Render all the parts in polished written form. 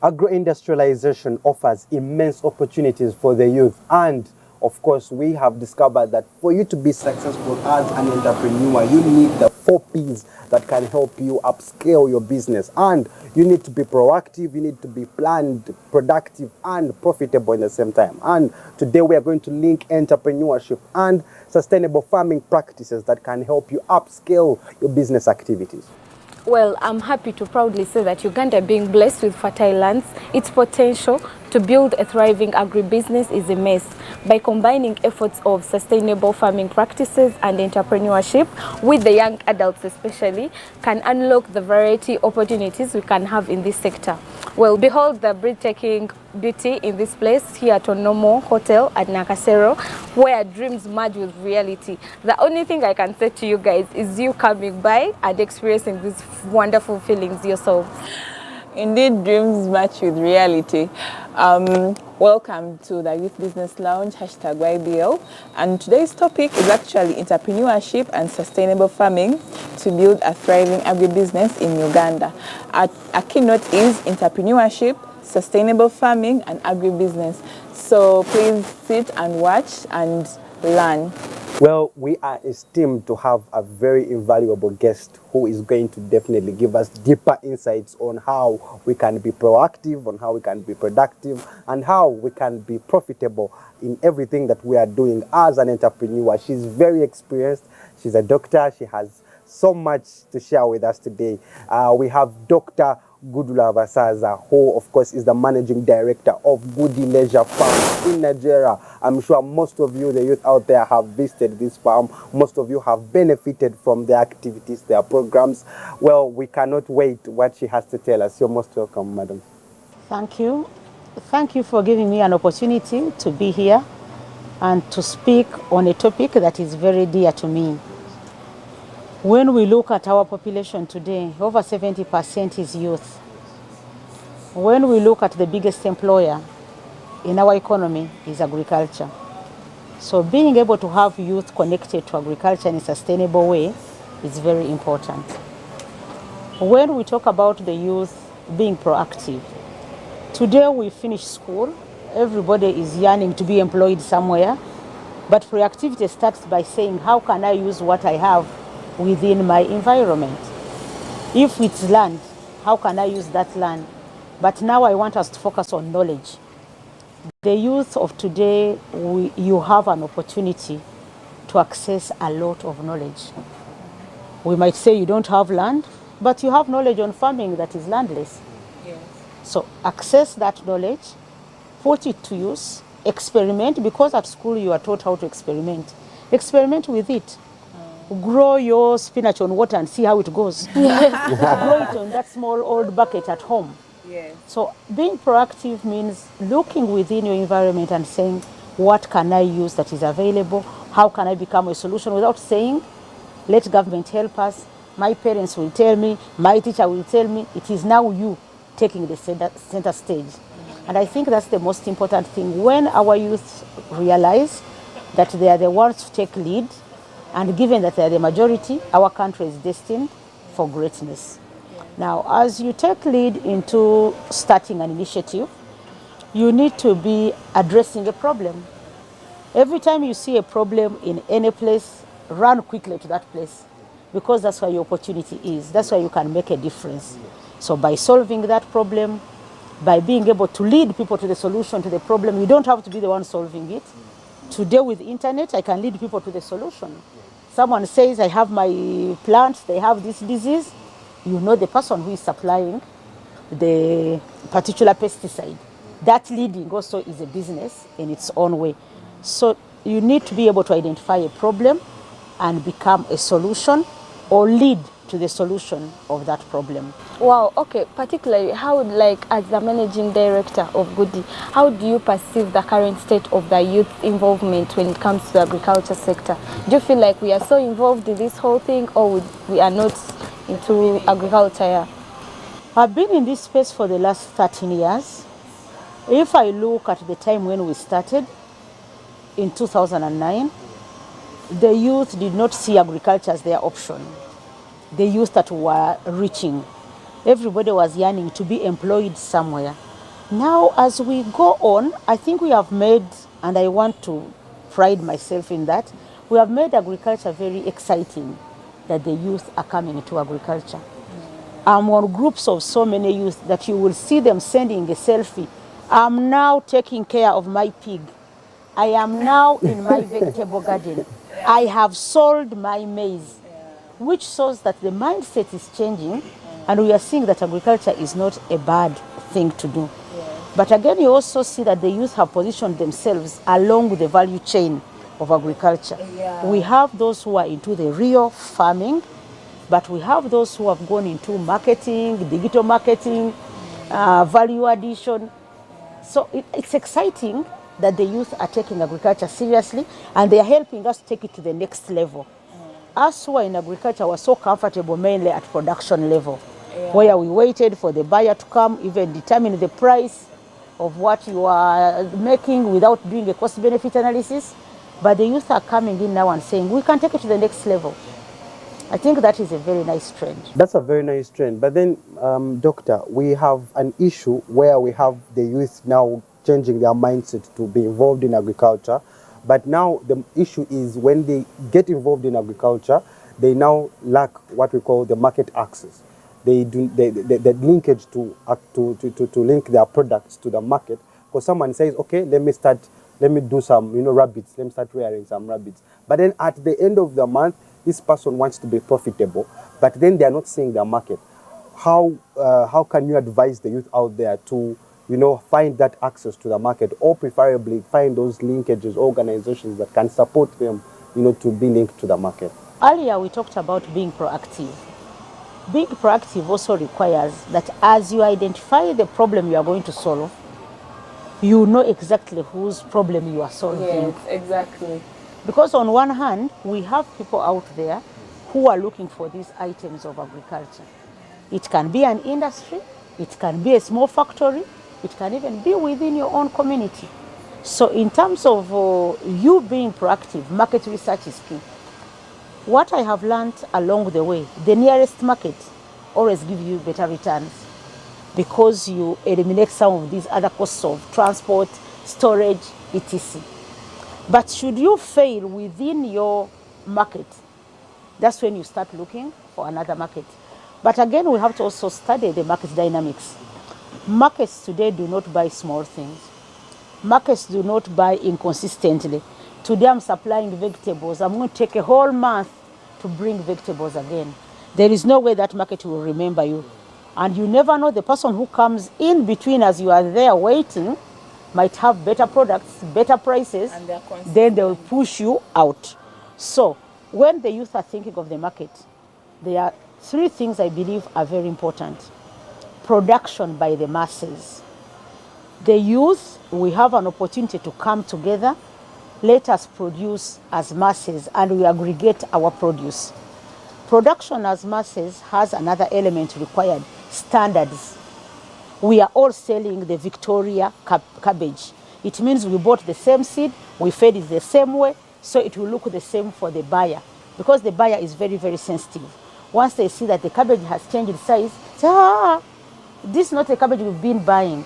Agro-industrialization offers immense opportunities for the youth, and of course we have discovered that for you to be successful as an entrepreneur, you need the 4 P's that can help you upscale your business. And you need to be proactive, you need to be planned, productive, and profitable in the same time. And today we are going to link entrepreneurship and sustainable farming practices that can help you upscale your business activities. Well, I'm happy to proudly say that Uganda, being blessed with fertile lands, its potential to build a thriving agribusiness is immense. By combining efforts of sustainable farming practices and entrepreneurship with the young adults especially, can unlock the variety opportunities we can have in this sector. Well, behold the breathtaking beauty in this place here at Onomo Hotel at Nakasero, where dreams merge with reality. The only thing I can say to you guys is you coming by and experiencing these wonderful feelings yourself. Indeed, dreams match with reality. Welcome to the Youth Business Lounge, #YBL. And today's topic is actually entrepreneurship and sustainable farming to build a thriving agribusiness in Uganda. Our keynote is entrepreneurship, sustainable farming, and agribusiness. So please sit and watch and learn. Well, we are esteemed to have a very invaluable guest who is going to definitely give us deeper insights on how we can be proactive, on how we can be productive, and how we can be profitable in everything that we are doing as an entrepreneur. She's very experienced. She's a doctor. She has so much to share with us today. We have Dr. Gudula Basaza, who of course is the managing director of Goody Leisure Farm in Nigeria. I'm sure most of you, the youth out there, have visited this farm. Most of you have benefited from their activities, their programs. Well, we cannot wait what she has to tell us. You're most welcome, madam. Thank you. Thank you for giving me an opportunity to be here and to speak on a topic that is very dear to me. When we look at our population today, over 70% is youth. When we look at the biggest employer in our economy is agriculture. So being able to have youth connected to agriculture in a sustainable way is very important. When we talk about the youth being proactive, today we finish school, everybody is yearning to be employed somewhere, but proactivity starts by saying, how can I use what I have within my environment? If it's land, how can I use that land? But now I want us to focus on knowledge. The youth of today, you have an opportunity to access a lot of knowledge. We might say you don't have land, but you have knowledge on farming that is landless. Yes. So access that knowledge, put it to use, experiment, because at school you are taught how to experiment. Experiment with it. Grow your spinach on water and see how it goes. Grow it on that small old bucket at home. Yes. So being proactive means looking within your environment and saying, what can I use that is available? How can I become a solution, without saying, let government help us, my parents will tell me, my teacher will tell me. It is now you taking the center stage. And I think that's the most important thing. When our youth realize that they are the ones to take lead, and given that they are the majority, our country is destined for greatness. Now, as you take lead into starting an initiative, you need to be addressing a problem. Every time you see a problem in any place, run quickly to that place, because that's where your opportunity is. That's where you can make a difference. So by solving that problem, by being able to lead people to the solution to the problem, you don't have to be the one solving it. Today with internet, I can lead people to the solution. Someone says, I have my plants, they have this disease. You know the person who is supplying the particular pesticide. That leading also is a business in its own way. So you need to be able to identify a problem and become a solution, or lead to the solution of that problem. Wow, okay, particularly how, like, as the managing director of Goody, how do you perceive the current state of the youth involvement when it comes to the agriculture sector? Do you feel like we are so involved in this whole thing, or we are not into agriculture? Yeah? I've been in this space for the last 13 years. If I look at the time when we started, in 2009, the youth did not see agriculture as their option. The youth that were reaching, everybody was yearning to be employed somewhere. Now, as we go on, I think we have made, and I want to pride myself in that, we have made agriculture very exciting, that the youth are coming into agriculture. I'm on groups of so many youth that you will see them sending a selfie. I'm now taking care of my pig. I am now in my vegetable garden. I have sold my maize, which shows that the mindset is changing, and we are seeing that agriculture is not a bad thing to do. But again, you also see that the youth have positioned themselves along the value chain of agriculture. We have those who are into the real farming, but we have those who have gone into marketing, digital marketing, value addition. So it's exciting that the youth are taking agriculture seriously, and they are helping us take it to the next level. Us who are in agriculture were so comfortable mainly at production level, where we waited for the buyer to come, even determine the price of what you are making without doing a cost-benefit analysis. But the youth are coming in now and saying, we can take it to the next level. I think that is a very nice trend. That's a very nice trend. But then, Doctor, we have an issue where we have the youth now changing their mindset to be involved in agriculture. But now the issue is when they get involved in agriculture, they now lack what we call the market access. The linkage to link their products to the market. Because someone says, okay, let me do some, rabbits. Let me start rearing some rabbits. But then at the end of the month, this person wants to be profitable, but then they are not seeing the market. How can you advise the youth out there to, find that access to the market, or preferably find those linkages, organizations that can support them, to be linked to the market? Earlier, we talked about being proactive. Being proactive also requires that as you identify the problem you are going to solve, you know exactly whose problem you are solving. Yes, exactly. Because on one hand, we have people out there who are looking for these items of agriculture. It can be an industry, it can be a small factory, it can even be within your own community. So in terms of you being proactive, market research is key. What I have learned along the way, the nearest market always gives you better returns because you eliminate some of these other costs of transport, storage, etc. But should you fail within your market, that's when you start looking for another market. But again, we have to also study the market dynamics. Markets today do not buy small things. Markets do not buy inconsistently. Today I'm supplying vegetables. I'm going to take a whole month to bring vegetables again. There is no way that market will remember you. And you never know, the person who comes in between as you are there waiting might have better products, better prices, then they will push you out. So when the youth are thinking of the market, there are three things I believe are very important. Production by the masses. The youth, we have an opportunity to come together. Let us produce as masses and we aggregate our produce. Production as masses has another element required, standards. We are all selling the Victoria cabbage. It means we bought the same seed, we fed it the same way, so it will look the same for the buyer. Because the buyer is very, very sensitive. Once they see that the cabbage has changed size, say, this is not a cabbage we've been buying.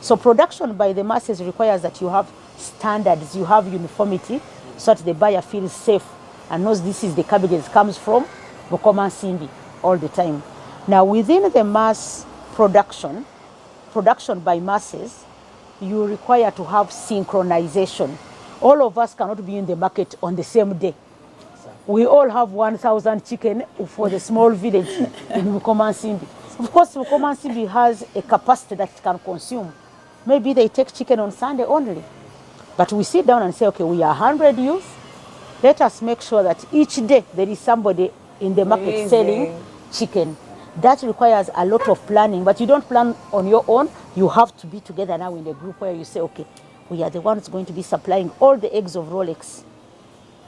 So production by the masses requires that you have standards, you have uniformity, so that the buyer feels safe and knows this is the cabbage that comes from Bokoma Simbi all the time. Now within the mass production by masses, you require to have synchronization. All of us cannot be in the market on the same day. We all have 1,000 chicken for the small village in Bokoma Simbi. Of course, Bokoma Simbi has a capacity that it can consume. Maybe they take chicken on Sunday only. But we sit down and say, okay, we are 100 youth. Let us make sure that each day there is somebody in the market selling chicken. That requires a lot of planning, but you don't plan on your own. You have to be together now in a group where you say, okay, we are the ones going to be supplying all the eggs of Rolex.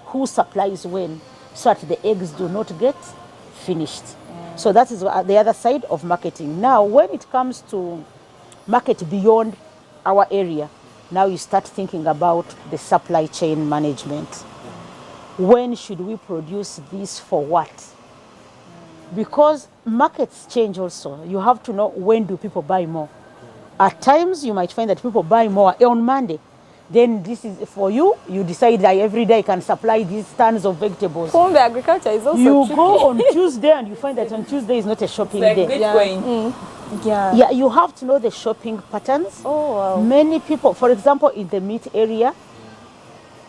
Who supplies when, so that the eggs do not get finished. So that is the other side of marketing. Now, when it comes to market beyond our area, now you start thinking about the supply chain management. When should we produce this for what? Because markets change also. You have to know when do people buy more. At times, you might find that people buy more on Monday. Then this is for you. You decide that every day I can supply these tons of vegetables. Home agriculture is also You tricky. go on Tuesday and you find that on Tuesday is not a shopping Like day. Bitcoin. Yeah. Yeah, you have to know the shopping patterns. Oh, wow. Many people, for example, in the meat area,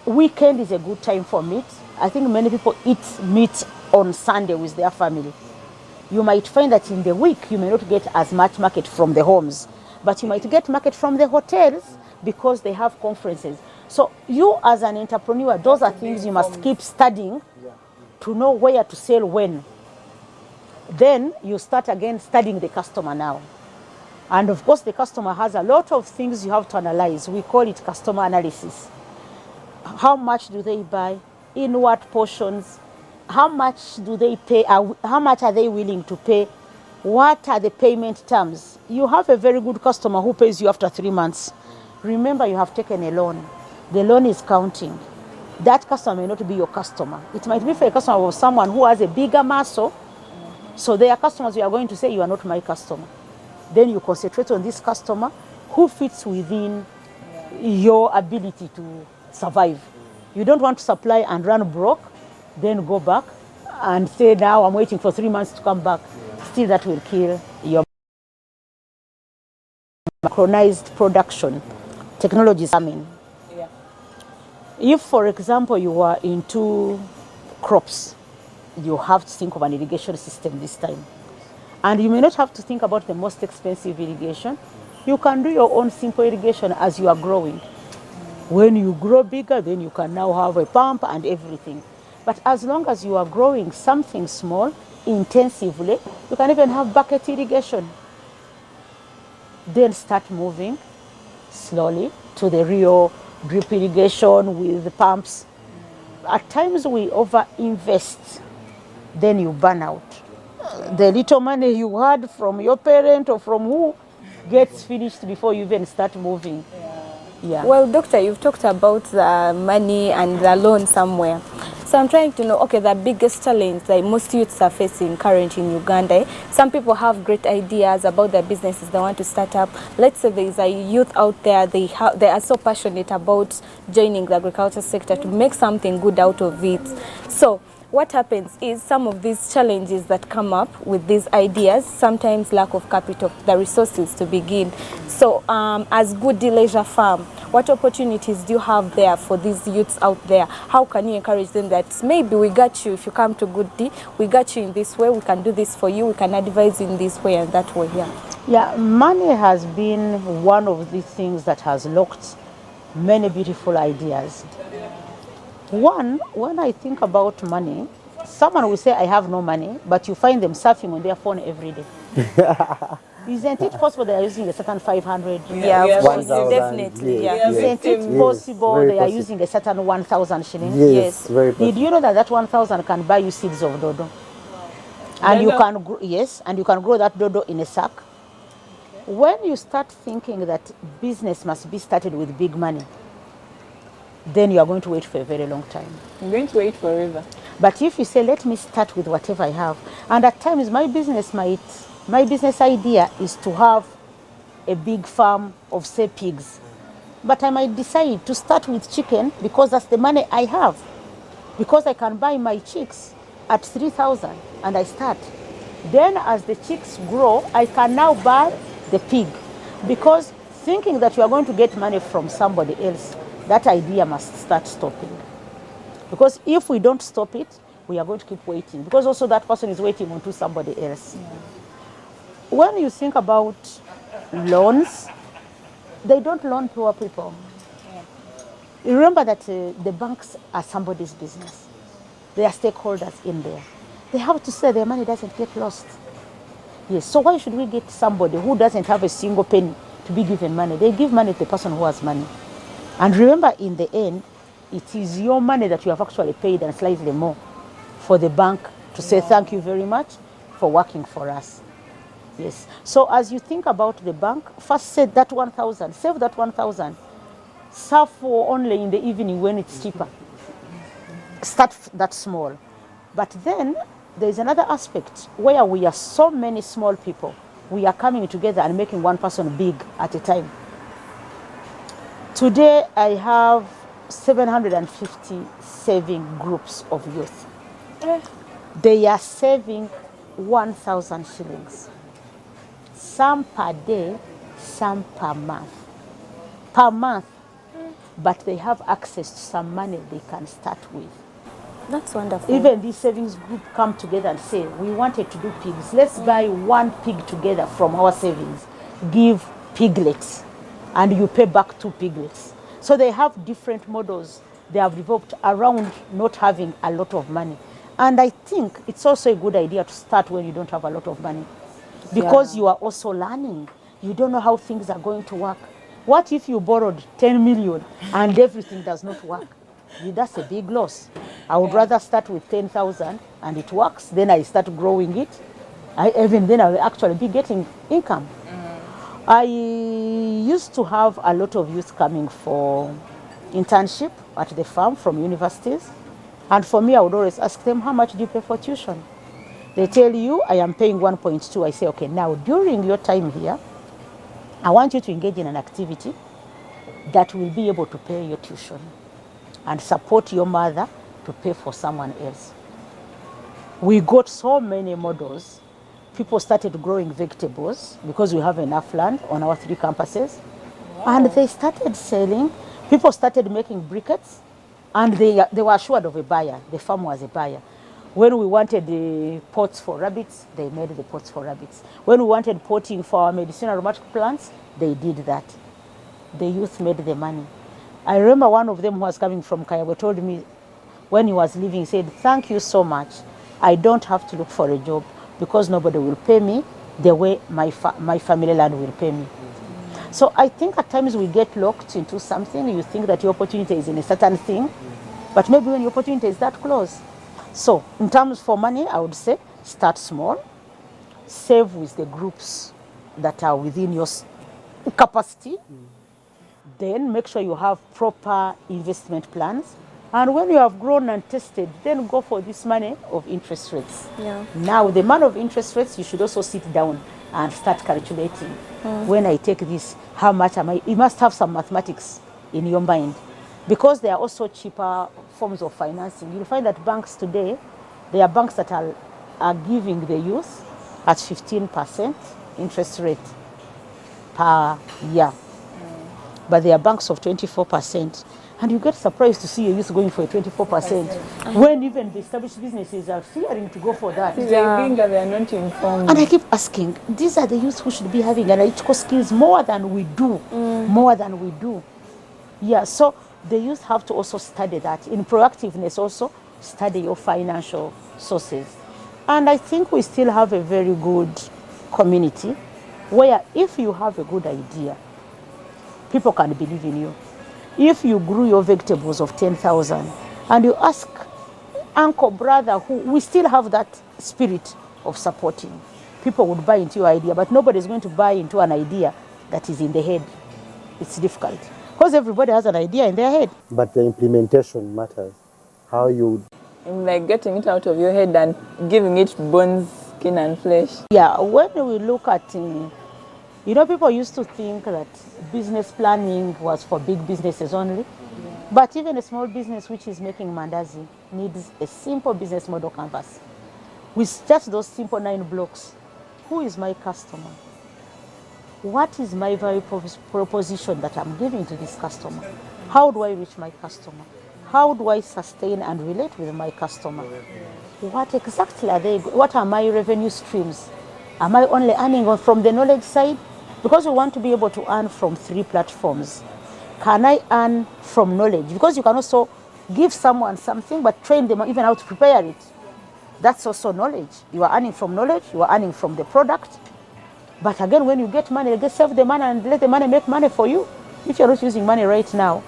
weekend is a good time for meat. I think many people eat meat on Sunday with their family. You might find that in the week you may not get as much market from the homes, but you might get market from the hotels because they have conferences. So you as an entrepreneur, those are things you must keep studying to know where to sell when. Then you start again studying the customer now. And of course the customer has a lot of things you have to analyze. We call it customer analysis. How much do they buy? In what portions? How much do they pay? How much are they willing to pay? What are the payment terms? You have a very good customer who pays you after 3 months. Remember, you have taken a loan. The loan is counting. That customer may not be your customer. It might be for a customer of someone who has a bigger muscle. So they are customers you are going to say, you are not my customer. Then you concentrate on this customer who fits within your ability to survive. You don't want to supply and run broke, then go back and say, now I'm waiting for 3 months to come back. Still, that will kill your macronized production. Technology is coming. Yeah. If, for example, you are into crops, you have to think of an irrigation system this time. And you may not have to think about the most expensive irrigation. You can do your own simple irrigation as you are growing. When you grow bigger, then you can now have a pump and everything. But as long as you are growing something small, intensively, you can even have bucket irrigation. Then start moving slowly to the real drip irrigation with the pumps. At times we over-invest, then you burn out. The little money you had from your parent or from who gets finished before you even start moving. Yeah. Well, doctor, you've talked about the money and the loan somewhere. So I'm trying to know, okay, the biggest challenge that most youths are facing currently in Uganda. Some people have great ideas about their businesses they want to start up. Let's say there is a youth out there, they are so passionate about joining the agriculture sector to make something good out of it. So what happens is some of these challenges that come up with these ideas, sometimes lack of capital, the resources to begin. So as Good Leisure Farm, what opportunities do you have there for these youths out there? How can you encourage them that maybe we got you, if you come to Good D, we got you in this way, we can do this for you, we can advise in this way and that way, yeah. Yeah, money has been one of the things that has locked many beautiful ideas. One, when I think about money, someone will say, I have no money, but you find them surfing on their phone every day. Isn't it possible they are using a certain 500? Yeah, of course, 1,000, definitely, yes, yeah. Isn't it Yes, possible very they are possible. using a certain 1,000 shillings? Yes, very Did possible. you know that that 1,000 can buy you seeds of dodo? And you can grow, yes, and you can grow that dodo in a sack. When you start thinking that business must be started with big money, then you are going to wait for a very long time. I'm going to wait forever. But if you say, let me start with whatever I have, and at times my business idea is to have a big farm of, say, pigs. But I might decide to start with chicken because that's the money I have. Because I can buy my chicks at 3,000 and I start. Then as the chicks grow, I can now buy the pig. Because thinking that you are going to get money from somebody else, that idea must start stopping. Because if we don't stop it, we are going to keep waiting. Because also that person is waiting onto somebody else. Yeah. When you think about loans, they don't loan poor people. Yeah. Remember that the banks are somebody's business. They are stakeholders in there. They have to say their money doesn't get lost. Yes, so why should we get somebody who doesn't have a single penny to be given money? They give money to the person who has money. And remember, in the end, it is your money that you have actually paid and slightly more for the bank to say thank you very much for working for us. Yes. So as you think about the bank, first set that 1,000, save that 1,000. Serve for only in the evening when it's cheaper. Start that small. But then there's another aspect where we are so many small people we are coming together and making one person big at a time. Today, I have 750 saving groups of youth. They are saving 1,000 shillings. Some per day, some per month. Per month, but they have access to some money they can start with. That's wonderful. Even this savings group come together and say, we wanted to do pigs. Let's buy one pig together from our savings. Give piglets, and you pay back 2 piglets. So they have different models they have developed around not having a lot of money. And I think it's also a good idea to start when you don't have a lot of money. Because you are also learning. You don't know how things are going to work. What if you borrowed 10 million and everything does not work? That's a big loss. I would rather start with 10,000 and it works. Then I start growing it. Even then I will actually be getting income. I used to have a lot of youth coming for internship at the farm from universities. And for me, I would always ask them, how much do you pay for tuition? They tell you, I am paying 1.2. I say, okay, now during your time here, I want you to engage in an activity that will be able to pay your tuition and support your mother to pay for someone else. We got so many models. People started growing vegetables because we have enough land on our 3 campuses. Wow. And they started selling. People started making briquettes, and they were assured of a buyer. The farm was a buyer. When we wanted the pots for rabbits, they made the pots for rabbits. When we wanted potting for our medicinal aromatic plants, they did that. The youth made the money. I remember one of them who was coming from Kayago told me when he was leaving, he said, thank you so much. I don't have to look for a job because nobody will pay me the way my family land will pay me. So I think at times we get locked into something. You think that your opportunity is in a certain thing, but maybe when your opportunity is that close. So in terms for money, I would say start small, save with the groups that are within your capacity, then make sure you have proper investment plans. And when you have grown and tested, then go for this money of interest rates. Yeah. Now, the money of interest rates, you should also sit down and start calculating. When I take this, how much am I? You must have some mathematics in your mind. Because there are also cheaper forms of financing. You'll find that banks today, there are banks that are giving the youth at 15% interest rate per year. But there are banks of 24%. And you get surprised to see a youth going for a 24%, when even the established businesses are fearing to go for that. They think that they are not informed. And I keep asking, these are the youth who should be having analytical skills more than we do. More than we do. Yeah, so the youth have to also study that. In proactiveness also, study your financial sources. And I think we still have a very good community where if you have a good idea, people can believe in you. If you grew your vegetables of 10,000 and you ask uncle, brother, who we still have that spirit of supporting, people would buy into your idea, but nobody is going to buy into an idea that is in the head. It's difficult because everybody has an idea in their head. But the implementation matters. How you... Like getting it out of your head and giving it bones, skin and flesh. Yeah, when we look at... people used to think that business planning was for big businesses only. But even a small business which is making mandazi needs a simple business model canvas. With just those simple 9 blocks, who is my customer? What is my value proposition that I'm giving to this customer? How do I reach my customer? How do I sustain and relate with my customer? What exactly are they? What are my revenue streams? Am I only earning from the knowledge side? Because we want to be able to earn from 3 platforms. Can I earn from knowledge? Because you can also give someone something, but train them even how to prepare it. That's also knowledge. You are earning from knowledge, you are earning from the product. But again, when you get money, just save the money and let the money make money for you. If you're not using money right now,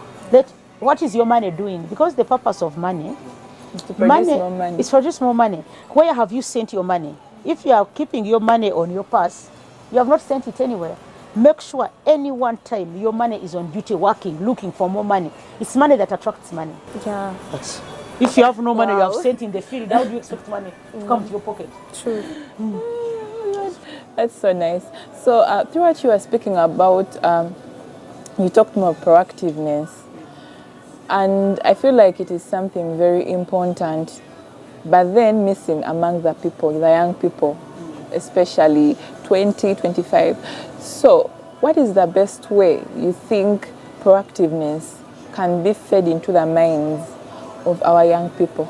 what is your money doing? Because the purpose of money is to produce more money. It's produce more money. Where have you sent your money? If you are keeping your money on your purse, you have not sent it anywhere. Make sure any one time your money is on duty, working, looking for more money. It's money that attracts money. Yeah. But if you have no money, you have sent in the field, how do you expect money to come to your pocket? True. That's so nice. So throughout you were speaking about, you talked more proactiveness. And I feel like it is something very important, but then missing among the people, the young people, especially 20, 25. So what is the best way you think proactiveness can be fed into the minds of our young people?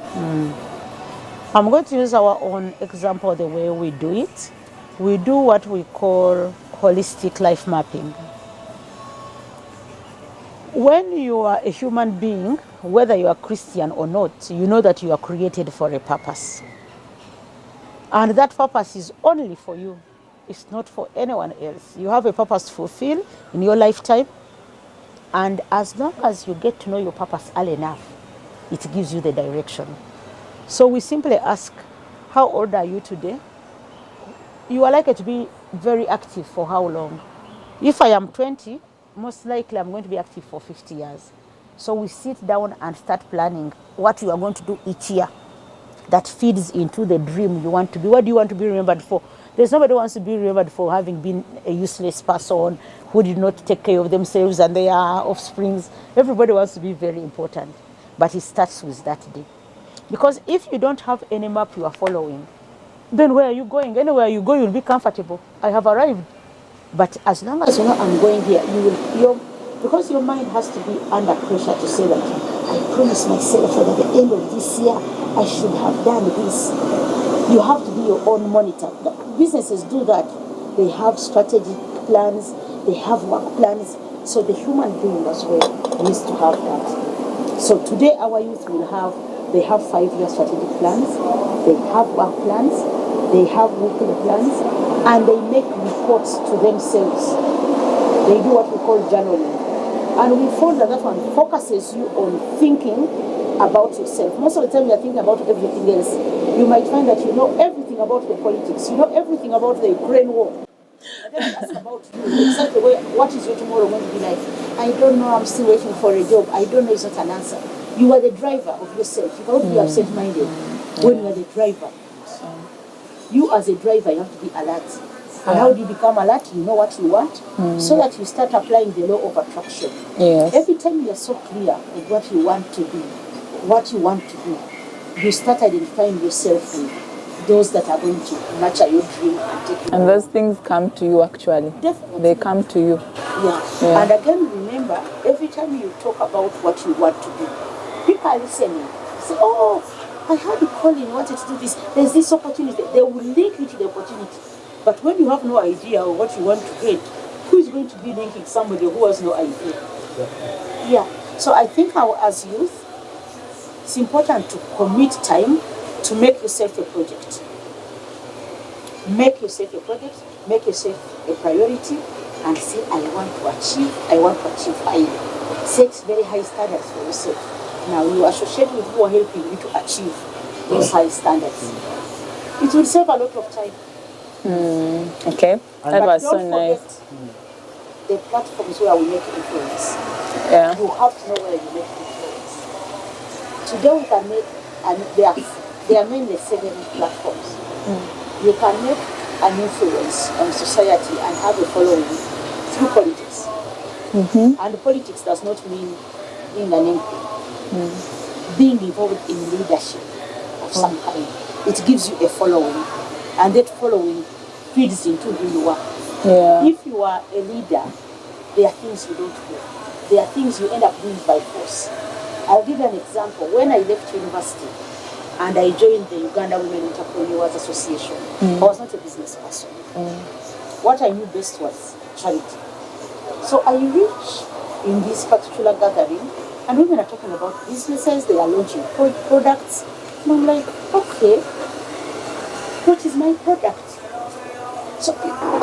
I'm going to use our own example, the way we do it. We do what we call holistic life mapping. When you are a human being, whether you are Christian or not, you know that you are created for a purpose. And that purpose is only for you. It's not for anyone else. You have a purpose to fulfill in your lifetime. And as long as you get to know your purpose early enough, it gives you the direction. So we simply ask, how old are you today? You are likely to be very active for how long? If I am 20, most likely I'm going to be active for 50 years. So we sit down and start planning what you are going to do each year that feeds into the dream you want to be. What do you want to be remembered for? There's nobody who wants to be remembered for having been a useless person who did not take care of themselves and their offsprings. Everybody wants to be very important. But it starts with that day. Because if you don't have any map you are following, then where are you going? Anywhere you go, you'll be comfortable. I have arrived. But as long as you know I'm going here, because your mind has to be under pressure to say that I promised myself that at the end of this year I should have done this. You have to be your own monitor. Businesses do that. They have strategic plans, they have work plans. So the human being as well needs to have that. So today our youth they have 5-year strategic plans, they have work plans, they have weekly plans, and they make reports to themselves. They do what we call journaling. And we found that one focuses you on thinking about yourself. Most of the time you're thinking about everything else. You might find that you know everything about the politics, you know everything about the Ukraine war. And then you ask about you, exactly what is your tomorrow going to be like? I don't know, I'm still waiting for a job. I don't know, it's not an answer. You are the driver of yourself. You cannot be absent-minded when you are the driver. You as a driver, you have to be alert. And how do you become alert? You know what you want, so that you start applying the law of attraction. Yes. Every time you're so clear with what you want to do, you start identifying yourself with those that are going to nurture your dream and take you. And those things come to you actually. Definitely. They come to you. Yeah. And again, remember, every time you talk about what you want to do, people are listening. They say, oh, I had a calling, wanted to do this. There's this opportunity. They will link you to the opportunity. But when you have no idea of what you want to get, who is going to be linking somebody who has no idea? Yeah. So I think as youth, it's important to commit time to make yourself a project. Make yourself a project, make yourself a priority, and say, I want to achieve high. Set very high standards for yourself. Now you associate with who are helping you to achieve those high standards. It will save a lot of time. Okay, that was so nice. The platforms where we make influence. Yeah. You have to know where you make influence. Today we can make, and there are mainly 7 platforms. You can make an influence on society and have a following through politics. And politics does not mean being an MP. Being involved in leadership of some kind. It gives you a following, and that following feeds into who you are. Yeah. If you are a leader, there are things you don't do. There are things you end up doing by force. I'll give you an example. When I left university and I joined the Uganda Women Entrepreneurs Association, I was not a business person. What I knew best was charity. So I reach in this particular gathering, and women are talking about businesses, they are launching products, and I'm like, okay, what is my product? So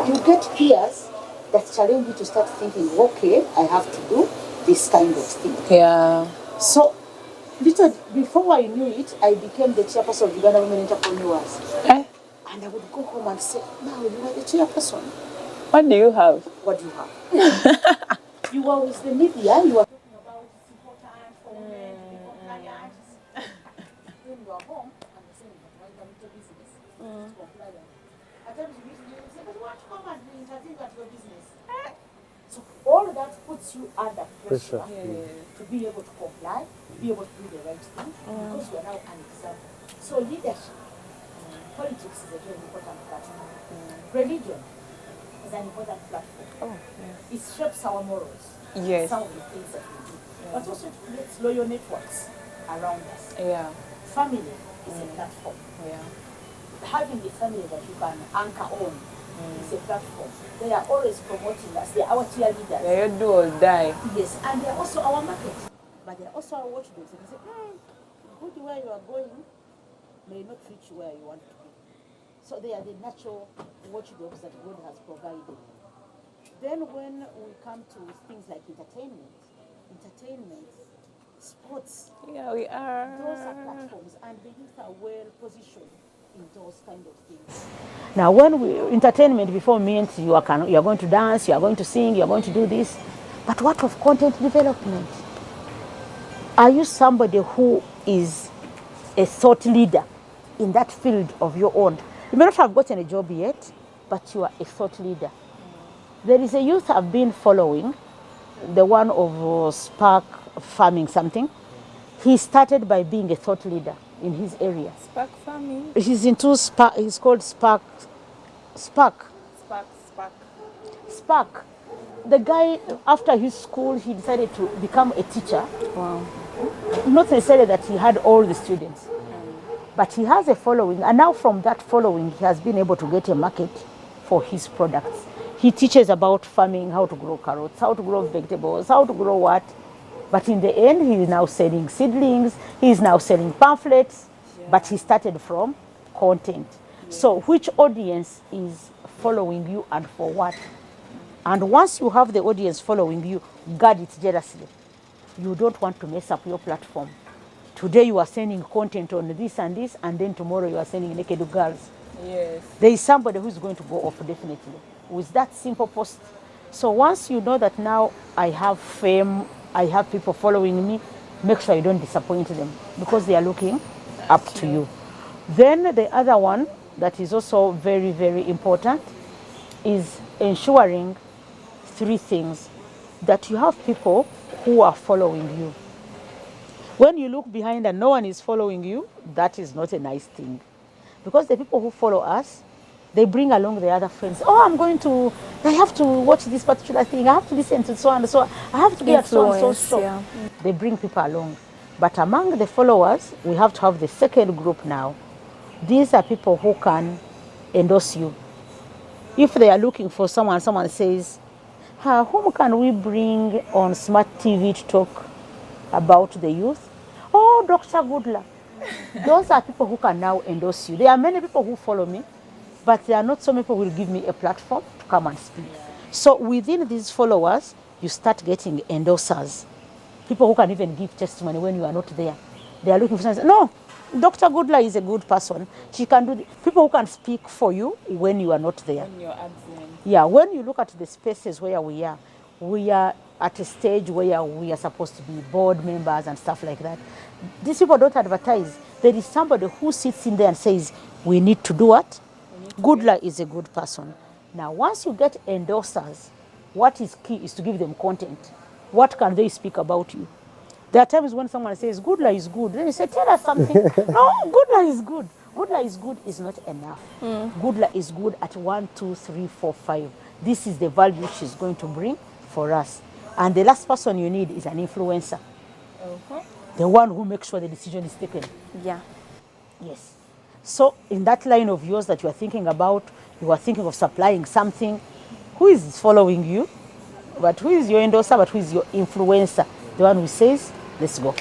you get peers that challenge you to start thinking, okay, I have to do this kind of thing. Yeah. So before I knew it, I became the chairperson of Uganda Women Entrepreneurs. Eh? And I would go home and say, now you are the chairperson. What do you have? What do you have? You are with the media, you are talking about it's important for women to be compliant. Then you are home and you're saying, but why come to business? It's compliant. At times you meet me and say, but what, come and intervene at your business. So all that puts you under pressure to be able to comply, be able to do the right thing, because you are now an example. So leadership, politics is a very important platform. Religion is an important platform. It shapes our morals. Yes. Some of the things that we do. But also it creates loyal networks around us. Yeah. Family is a platform. Yeah. Having a family that you can anchor on is a platform. They are always promoting us. They are our cheerleaders. Yeah, you do or die. Yes, and they are also our market. But they are also our watchdogs. They say, good where you are going may not reach where you want to be. So they are the natural watchdogs that God has provided. Then when we come to things like entertainment, sports, Yeah, we are. those are platforms, and the youth are well positioned in those kind of things. Now, entertainment before means you are going to dance, you are going to sing, you are going to do this. But what of content development? Are you somebody who is a thought leader in that field of your own? You may not have gotten a job yet, but you are a thought leader. There is a youth I've been following, the one of Spark Farming something. He started by being a thought leader in his area. Spark farming. He's into Spark. He's called Spark. Spark. The guy, after his school, he decided to become a teacher. Wow. Not necessarily that he had all the students, but he has a following. And now from that following, he has been able to get a market for his products. He teaches about farming, how to grow carrots, how to grow vegetables, how to grow what. But in the end, he is now selling seedlings, he is now selling pamphlets, but he started from content. So which audience is following you and for what? And once you have the audience following you, guard it jealously. You don't want to mess up your platform. Today you are sending content on this, and then tomorrow you are sending naked girls. Yes. There is somebody who is going to go off definitely with that simple post. So once you know that now I have fame, I have people following me, make sure you don't disappoint them because they are looking up to you. Then the other one that is also very, very important is ensuring three things: that you have people who are following you. When you look behind and no one is following you, that is not a nice thing. Because the people who follow us, they bring along the other friends. Oh, I have to watch this particular thing. I have to listen to so and so. I have to be at so and so show. Yeah. They bring people along. But among the followers, we have to have the second group now. These are people who can endorse you. If they are looking for someone says, whom can we bring on Smart TV to talk about the youth? Oh, Dr. Goodluck. Those are people who can now endorse you. There are many people who follow me, but there are not so many people who will give me a platform to come and speak. So within these followers, you start getting endorsers. People who can even give testimony when you are not there. They are looking for someone. No, Dr. Goodluck is a good person. She can do people who can speak for you when you are not there. When you're absent. Yeah, when you look at the spaces where we are at a stage where we are supposed to be board members and stuff like that. These people don't advertise. There is somebody who sits in there and says, we need to do what? Goodluck is a good person. Now, once you get endorsers, what is key is to give them content. What can they speak about you? There are times when someone says, Goodluck is good. Then you say, tell us something. No, Goodluck is good. Goodluck is good is not enough. Goodluck is good at 1, 2, 3, 4, 5. This is the value she's going to bring for us. And the last person you need is an influencer. Okay. The one who makes sure the decision is taken. Yeah. Yes. So in that line of yours that you are thinking about, you are thinking of supplying something, who is following you? But who is your endorser, but who is your influencer? The one who says, let's go.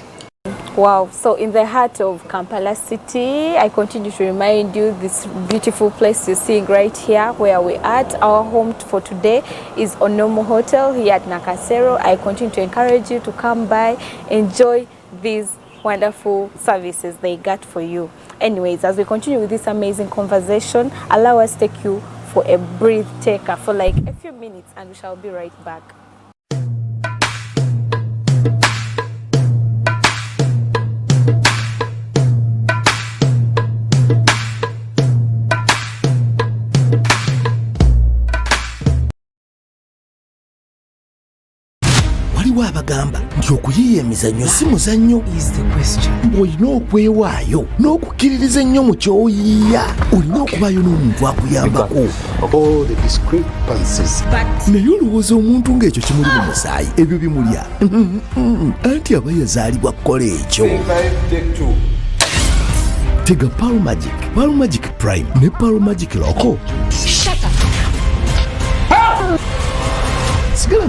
Wow, so in the heart of Kampala City, I continue to remind you this beautiful place you're seeing right here where we're at. Our home for today is Onomo Hotel here at Nakasero. I continue to encourage you to come by, enjoy these wonderful services they got for you. Anyways, as we continue with this amazing conversation, allow us to take you for a breath taker for like a few minutes and we shall be right back. waliwo abagamba nti okuyiiya emizannyo si muzannyo. Olina okwewaayo n'okukkiririza ennyo mu kyoyiiya. Olina okubaayo n'omuntu akuyambako. Naye olowooza omuntu ng'ekyo kimuli mu musaayi ebyo bimulya? Anti aba yazaalibwa kukola ekyo. Tega Pearl Magic Prime ne Pearl Magic Loco. Sigala